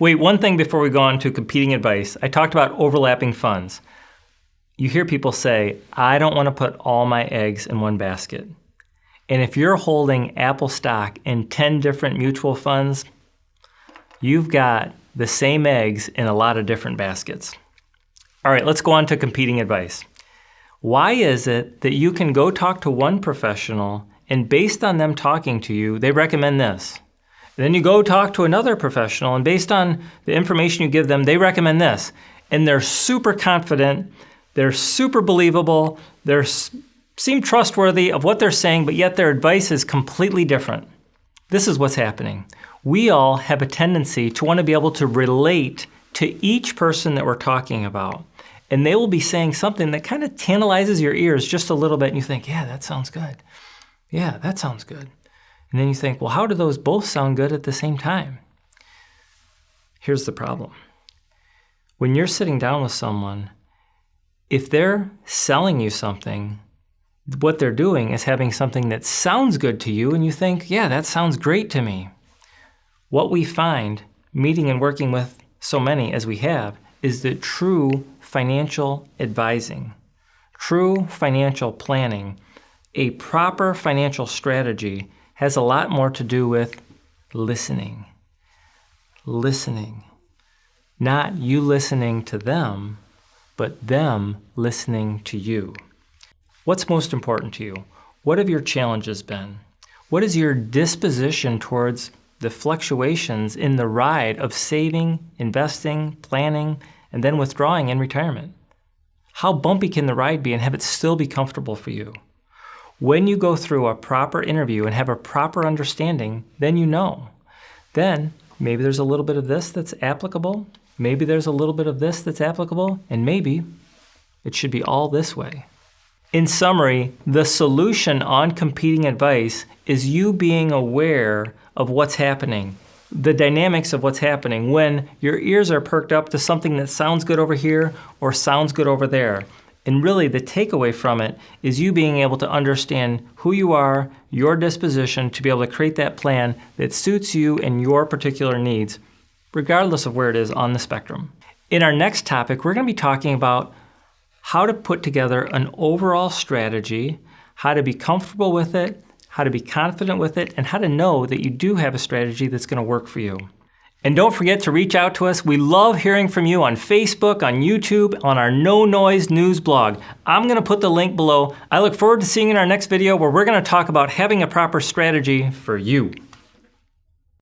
Wait, one thing before we go on to competing advice. I talked about overlapping funds. You hear people say, I don't want to put all my eggs in one basket. And if you're holding Apple stock in 10 different mutual funds, you've got the same eggs in a lot of different baskets. All right, let's go on to competing advice. Why is it that you can go talk to one professional and based on them talking to you, they recommend this? Then you go talk to another professional and based on the information you give them, they recommend this. And they're super confident, they're super believable, they seem trustworthy of what they're saying, but yet their advice is completely different. This is what's happening. We all have a tendency to want to be able to relate to each person that we're talking about. And they will be saying something that kind of tantalizes your ears just a little bit and you think, yeah, that sounds good. Yeah, that sounds good. And then you think, well, how do those both sound good at the same time? Here's the problem. When you're sitting down with someone, if they're selling you something, what they're doing is having something that sounds good to you and you think, yeah, that sounds great to me. What we find, meeting and working with so many as we have, is that true financial advising, true financial planning, a proper financial strategy has a lot more to do with listening. Listening. Not you listening to them, but them listening to you. What's most important to you? What have your challenges been? What is your disposition towards the fluctuations in the ride of saving, investing, planning, and then withdrawing in retirement? How bumpy can the ride be and have it still be comfortable for you? When you go through a proper interview and have a proper understanding, then you know. Then maybe there's a little bit of this that's applicable, maybe there's a little bit of this that's applicable, and maybe it should be all this way. In summary, the solution on competing advice is you being aware of what's happening, the dynamics of what's happening when your ears are perked up to something that sounds good over here or sounds good over there. And really the takeaway from it is you being able to understand who you are, your disposition to be able to create that plan that suits you and your particular needs, regardless of where it is on the spectrum. In our next topic, we're going to be talking about how to put together an overall strategy, how to be comfortable with it, how to be confident with it, and how to know that you do have a strategy that's going to work for you. And don't forget to reach out to us. We love hearing from you on Facebook, on YouTube, on our No Noise News blog. I'm going to put the link below. I look forward to seeing you in our next video where we're going to talk about having a proper strategy for you.